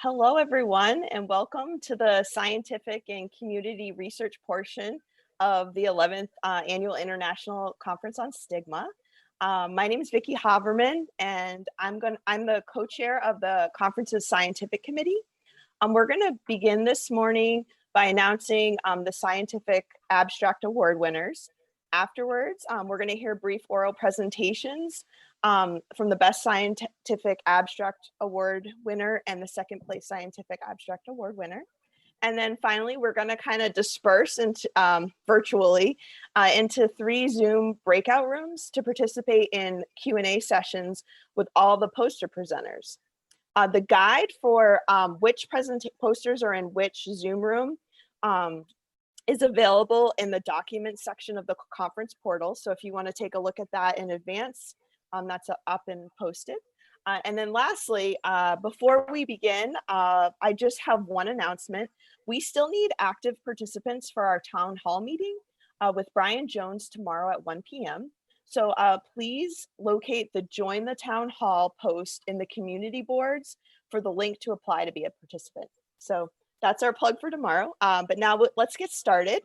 Hello, everyone, and welcome to the scientific and community research portion of the 11th Annual International Conference on Stigma. My name is Vicki Hoverman, and I'm the co-chair of the conference's scientific committee. We're going to begin this morning by announcing the scientific abstract award winners. Afterwards, we're going to hear brief oral presentations from the Best Scientific Abstract Award winner and the second place Scientific Abstract Award winner. And then finally, we're going to kind of disperse into, virtually into 3 Zoom breakout rooms to participate in Q&A sessions with all the poster presenters. The guide for which posters are in which Zoom room is available in the documents section of the conference portal. So if you want to take a look at that in advance, that's up and posted. And then lastly, before we begin, I just have one announcement. We still need active participants for our town hall meeting with Brian Jones tomorrow at 1 p.m. So please locate the Join the Town Hall post in the community boards for the link to apply to be a participant. So that's our plug for tomorrow. But now let's get started.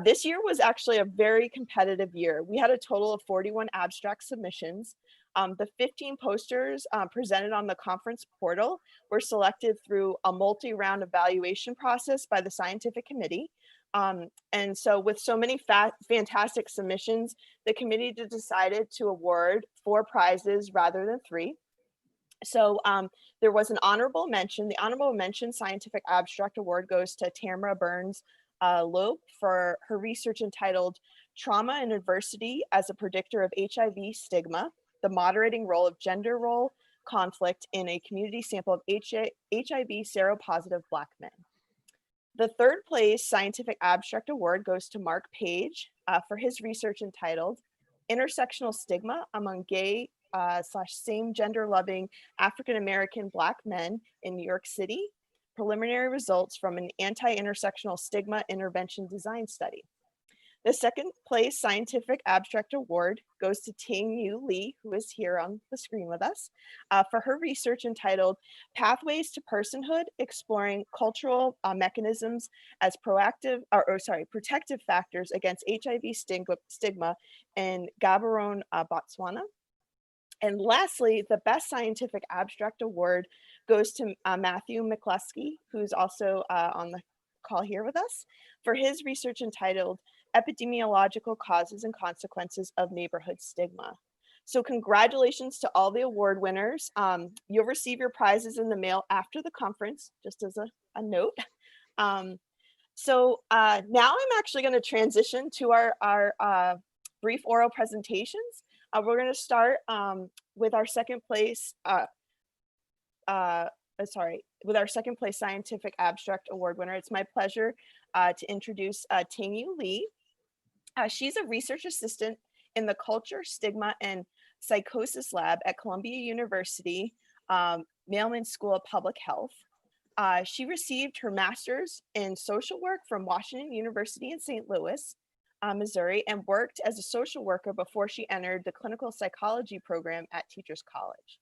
This year was actually a very competitive year. We had a total of 41 abstract submissions. The 15 posters presented on the conference portal were selected through a multi-round evaluation process by the scientific committee. And so with so many fantastic submissions, the committee decided to award 4 prizes rather than 3. So there was an honorable mention. The honorable mention scientific abstract award goes to Tamara Burns Loeb for her research entitled Trauma and Adversity as a Predictor of HIV Stigma, the moderating role of gender role conflict in a community sample of HIV seropositive Black men. The 3rd place scientific abstract award goes to Mark Page for his research entitled Intersectional Stigma Among Gay / Same Gender Loving African American Black Men in New York City, preliminary results from an anti-intersectional stigma intervention design study. The 2nd place scientific abstract award goes to Tingyu Lee, who is here on the screen with us, for her research entitled Pathways to Personhood, Exploring Cultural Mechanisms as Protective Factors Against HIV Stigma in Gaborone, Botswana. And lastly, the Best Scientific Abstract Award goes to Matthew McLeskey, who's also on the call here with us, for his research entitled Epidemiological Causes and Consequences of Neighborhood Stigma. So congratulations to all the award winners. You'll receive your prizes in the mail after the conference, just as a note. So now I'm actually going to transition to our brief oral presentations. We're going to start with our second place scientific abstract award winner. It's my pleasure to introduce Tingyu Lee. She's a research assistant in the Culture, Stigma, and Psychosis Lab at Columbia University Mailman School of Public Health. She received her master's in social work from Washington University in St. Louis, Missouri, and worked as a social worker before she entered the clinical psychology program at Teachers College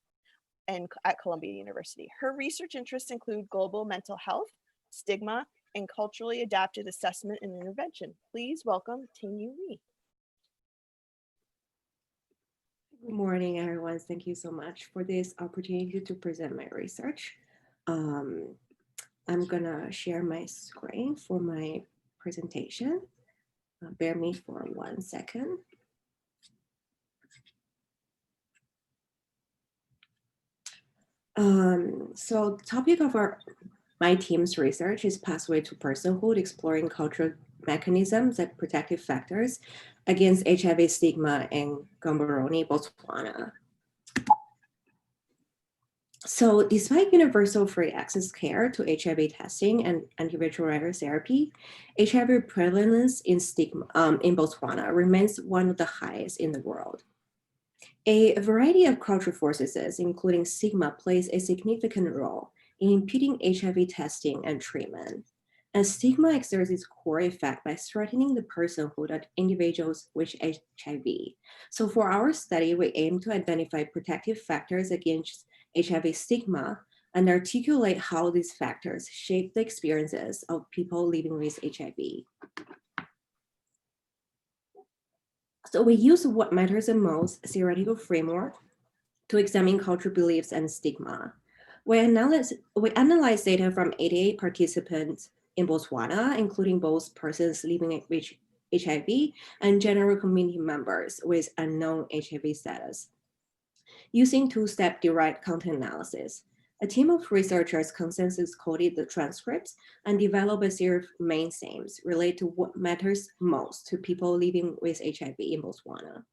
and at Columbia University. Her research interests include global mental health, stigma, and culturally adapted assessment and intervention. Please welcome Tingyu Lee. Good morning, everyone. Thank you so much for this opportunity to present my research. I'm gonna share my screen for my presentation. Bear me for 1 second. So the topic of my team's research is Pathway to Personhood, Exploring Cultural Mechanisms and Protective Factors Against HIV Stigma in Gaborone, Botswana. So despite universal free access care to HIV testing and antiretroviral therapy, HIV prevalence in Botswana remains one of the highest in the world. A variety of cultural forces, including stigma, plays a significant role in impeding HIV testing and treatment. And stigma exerts its core effect by threatening the personhood of individuals with HIV. So for our study, we aim to identify protective factors against HIV stigma and articulate how these factors shape the experiences of people living with HIV. So we use what matters the most theoretical framework to examine cultural beliefs and stigma. We analyze data from 88 participants in Botswana, including both persons living with HIV and general community members with unknown HIV status. Using two-step derived content analysis, a team of researchers consensus coded the transcripts and developed a series of main themes related to what matters most to people living with HIV in Botswana.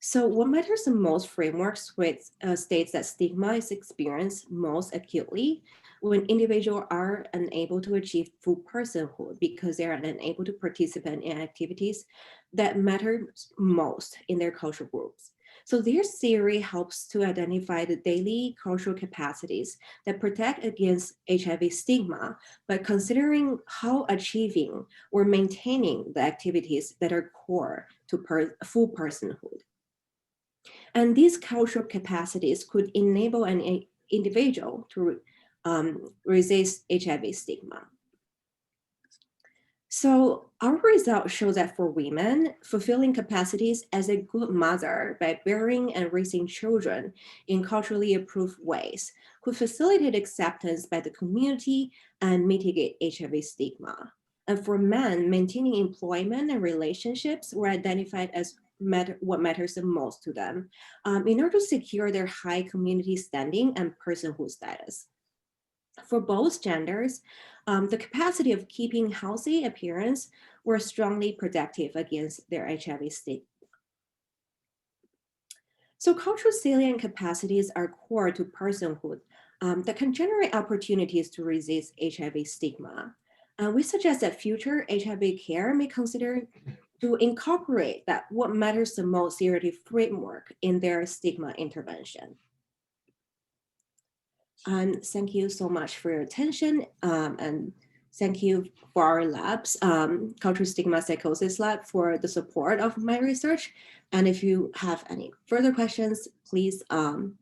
So what matters the most framework states that stigma is experienced most acutely when individuals are unable to achieve full personhood because they are unable to participate in activities that matter most in their cultural groups. So their theory helps to identify the daily cultural capacities that protect against HIV stigma by considering how achieving or maintaining the activities that are core to full personhood. And these cultural capacities could enable an individual to resist HIV stigma. So our results show that for women, fulfilling capacities as a good mother by bearing and raising children in culturally approved ways could facilitate acceptance by the community and mitigate HIV stigma. And for men, maintaining employment and relationships were identified as what matters the most to them in order to secure their high community standing and personhood status. For both genders, the capacity of keeping healthy appearance were strongly protective against their HIV stigma. So cultural salient capacities are core to personhood that can generate opportunities to resist HIV stigma. We suggest that future HIV care may consider to incorporate that what matters the most theoretic framework in their stigma intervention. And thank you so much for your attention. And thank you for our labs, Cultural Stigma Psychosis Lab, for the support of my research. And if you have any further questions, please, I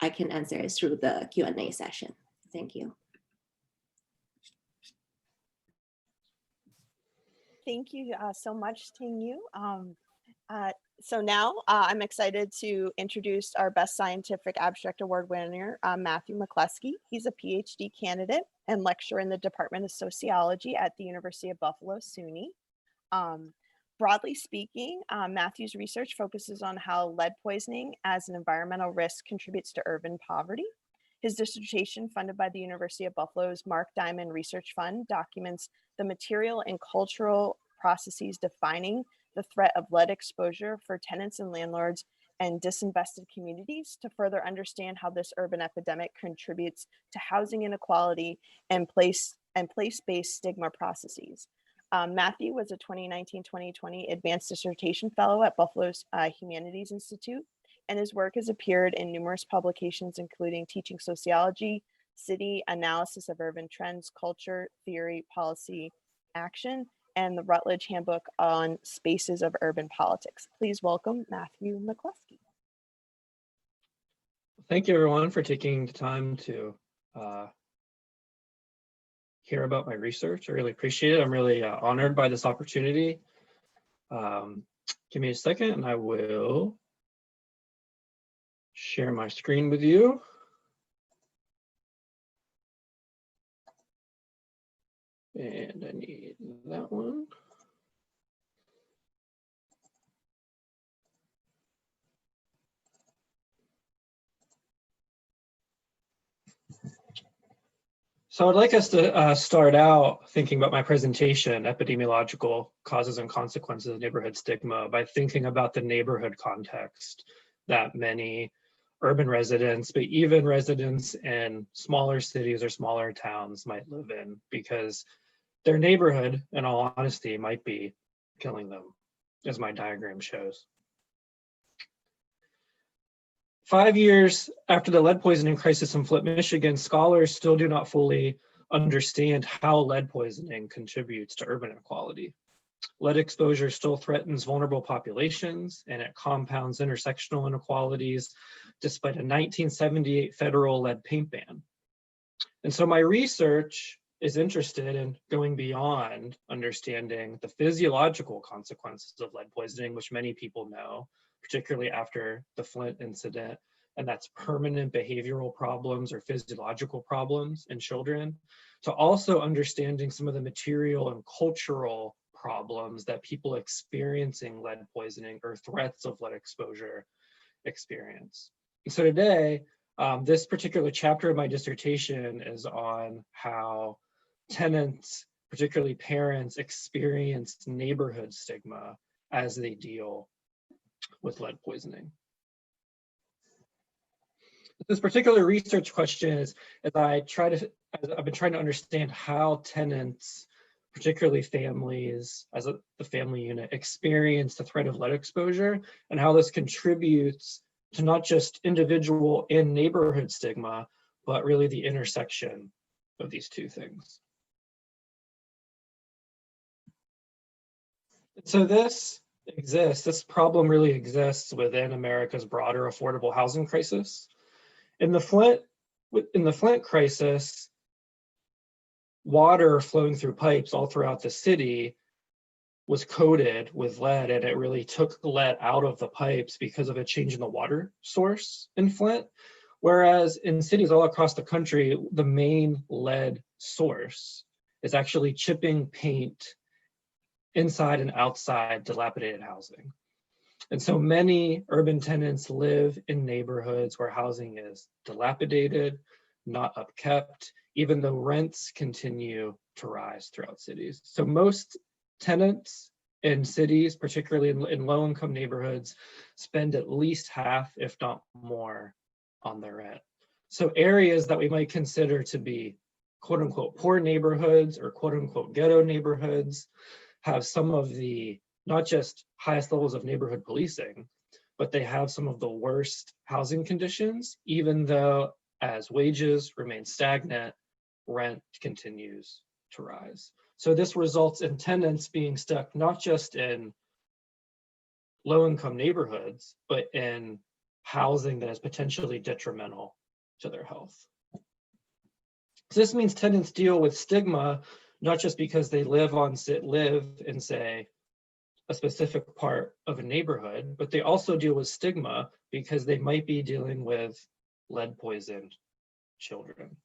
can answer it through the Q&A session. Thank you. Thank you so much, Tingyu. So now I'm excited to introduce our Best Scientific Abstract Award winner, Matthew McLeskey. He's a PhD candidate and lecturer in the Department of Sociology at the University of Buffalo, SUNY. Broadly speaking, Matthew's research focuses on how lead poisoning as an environmental risk contributes to urban poverty. His dissertation, funded by the University of Buffalo's Mark Diamond Research Fund, documents the material and cultural processes defining the threat of lead exposure for tenants and landlords and disinvested communities to further understand how this urban epidemic contributes to housing inequality and place-based stigma processes. Matthew was a 2019-2020 Advanced Dissertation Fellow at Buffalo's Humanities Institute, and his work has appeared in numerous publications, including Teaching Sociology, City Analysis of Urban Trends, Culture, Theory, Policy, Action, and the Rutledge Handbook on Spaces of Urban Politics. Please welcome Matthew McLeskey. Thank you, everyone, for taking the time to hear about my research. I really appreciate it. I'm really honored by this opportunity. Give me a second and I will share my screen with you. And I need that one. So I'd like us to start out thinking about my presentation, Epidemiological Causes and Consequences of Neighborhood Stigma, by thinking about the neighborhood context that many urban residents, but even residents in smaller cities or smaller towns might live in, because their neighborhood, in all honesty, might be killing them, as my diagram shows. 5 years after the lead poisoning crisis in Flint, Michigan, scholars still do not fully understand how lead poisoning contributes to urban inequality. Lead exposure still threatens vulnerable populations, and it compounds intersectional inequalities despite a 1978 federal lead paint ban. And so my research is interested in going beyond understanding the physiological consequences of lead poisoning, which many people know, particularly after the Flint incident, and that's permanent behavioral problems or physiological problems in children, to also understanding some of the material and cultural problems that people experiencing lead poisoning or threats of lead exposure experience. And so today, this particular chapter of my dissertation is on how tenants, particularly parents, experience neighborhood stigma as they deal with lead poisoning. This particular research question is, as I've been trying to understand how tenants, particularly families as the family unit, experience the threat of lead exposure and how this contributes to not just individual and neighborhood stigma, but really the intersection of these two things. So this problem really exists within America's broader affordable housing crisis. In the Flint crisis, water flowing through pipes all throughout the city was coated with lead, and it really took the lead out of the pipes because of a change in the water source in Flint. Whereas in cities all across the country, the main lead source is actually chipping paint inside and outside dilapidated housing. And so many urban tenants live in neighborhoods where housing is dilapidated, not upkept, even though rents continue to rise throughout cities. So most tenants in cities, particularly in low-income neighborhoods, spend at least half, if not more, on their rent. So areas that we might consider to be quote unquote poor neighborhoods or quote unquote ghetto neighborhoods have some of the not just highest levels of neighborhood policing, but they have some of the worst housing conditions, even though as wages remain stagnant, rent continues to rise. So this results in tenants being stuck not just in low-income neighborhoods, but in housing that is potentially detrimental to their health. So this means tenants deal with stigma, not just because they live in, say, a specific part of a neighborhood, but they also deal with stigma because they might be dealing with lead poisoned children.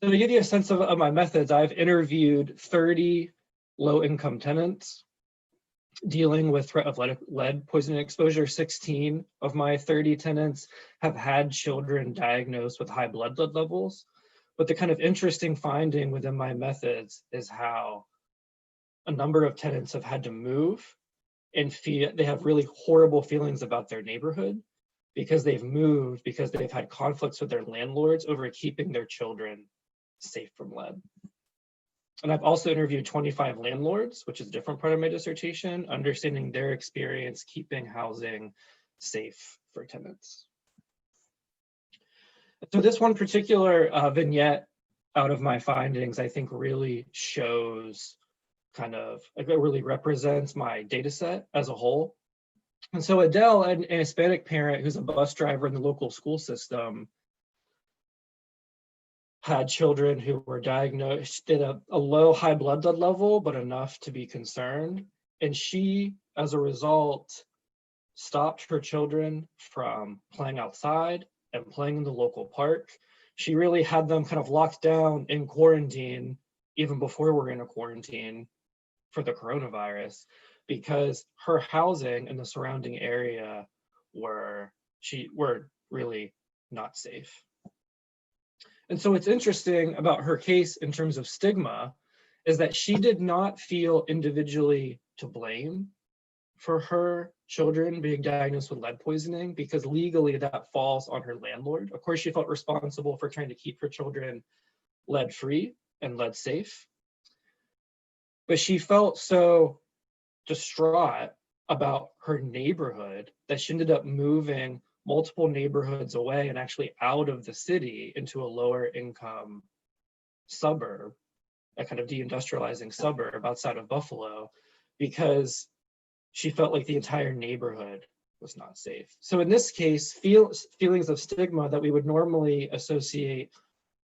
So to give you a sense of my methods, I've interviewed 30 low-income tenants dealing with threat of lead poisoning exposure. 16 of my 30 tenants have had children diagnosed with high blood lead levels. But the kind of interesting finding within my methods is how a number of tenants have had to move and they have really horrible feelings about their neighborhood because they've moved, because they've had conflicts with their landlords over keeping their children safe from lead. And I've also interviewed 25 landlords, which is a different part of my dissertation, understanding their experience keeping housing safe for tenants. So this one particular vignette out of my findings, I think really shows it really represents my data set as a whole. And so Adele, an Hispanic parent who's a bus driver in the local school system, had children who were diagnosed at a low high blood level, but enough to be concerned. And she, as a result, stopped her children from playing outside and playing in the local park. She really had them kind of locked down in quarantine, even before we're in a quarantine for the coronavirus, because her housing and the surrounding area were really not safe. And so what's interesting about her case in terms of stigma is that she did not feel individually to blame for her children being diagnosed with lead poisoning, because legally that falls on her landlord. Of course, she felt responsible for trying to keep her children lead free and lead safe. But she felt so distraught about her neighborhood that she ended up moving multiple neighborhoods away and actually out of the city into a lower income suburb a kind of deindustrializing suburb outside of Buffalo, because she felt like the entire neighborhood was not safe. So in this case, feelings of stigma that we would normally associate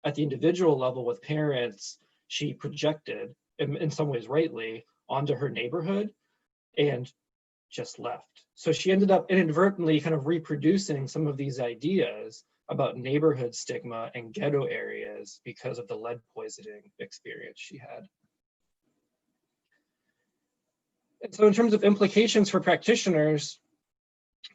at the individual level with parents, she projected, in some ways rightly, onto her neighborhood and just left. So she ended up inadvertently kind of reproducing some of these ideas about neighborhood stigma and ghetto areas because of the lead poisoning experience she had. And so in terms of implications for practitioners,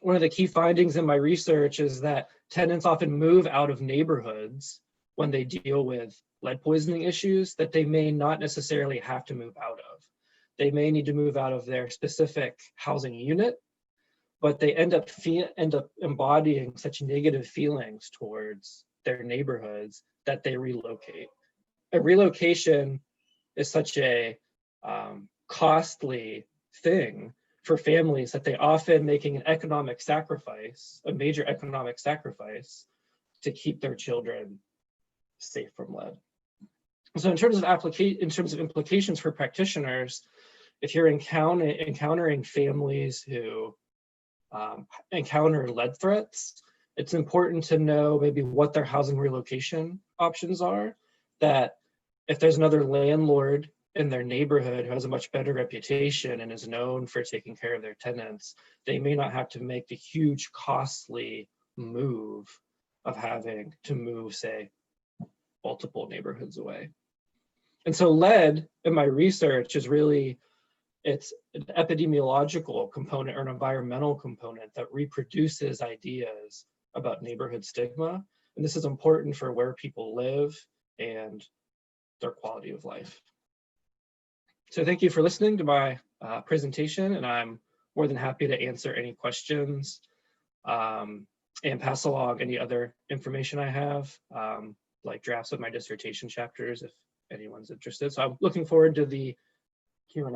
one of the key findings in my research is that tenants often move out of neighborhoods when they deal with lead poisoning issues that they may not necessarily have to move out of. They may need to move out of their specific housing unit, but they end up embodying such negative feelings towards their neighborhoods that they relocate. A relocation is such a costly thing for families that they often making an economic sacrifice, a major economic sacrifice, to keep their children safe from lead. So in terms of implications for practitioners, if you're encountering families who encounter lead threats, it's important to know maybe what their housing relocation options are, that if there's another landlord in their neighborhood who has a much better reputation and is known for taking care of their tenants, they may not have to make the huge costly move of having to move, say, multiple neighborhoods away. And so lead in my research is really, it's an epidemiological component or an environmental component that reproduces ideas about neighborhood stigma. And this is important for where people live and their quality of life. So thank you for listening to my presentation, and I'm more than happy to answer any questions and pass along any other information I have, like drafts of my dissertation chapters if anyone's interested. So I'm looking forward to the Q&A.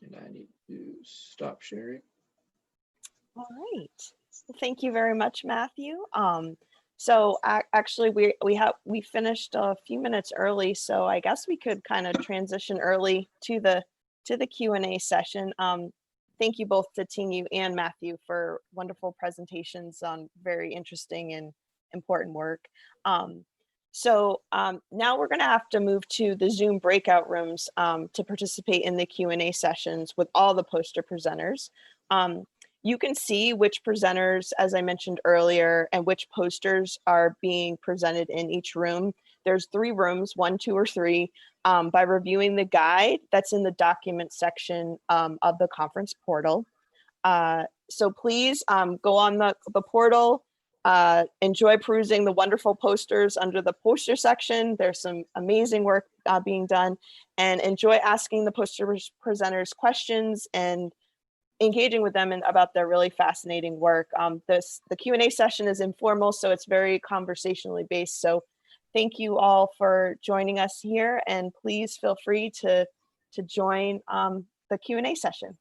And I need to stop sharing. All right. Well, thank you very much, Matthew. So actually, we finished a few minutes early, so I guess we could kind of transition early to the Q&A session. Thank you both to Tingyu and Matthew for wonderful presentations on very interesting and important work. So now we're going to have to move to the Zoom breakout rooms to participate in the Q&A sessions with all the poster presenters. You can see which presenters, as I mentioned earlier, and which posters are being presented in each room. There's 3 rooms, 1, 2, or 3, by reviewing the guide that's in the document section of the conference portal. So please go on the portal, enjoy perusing the wonderful posters under the poster section. There's some amazing work being done, and enjoy asking the poster presenters questions and engaging with them about their really fascinating work. The Q&A session is informal, so it's very conversationally based. So thank you all for joining us here, and please feel free to join the Q&A session.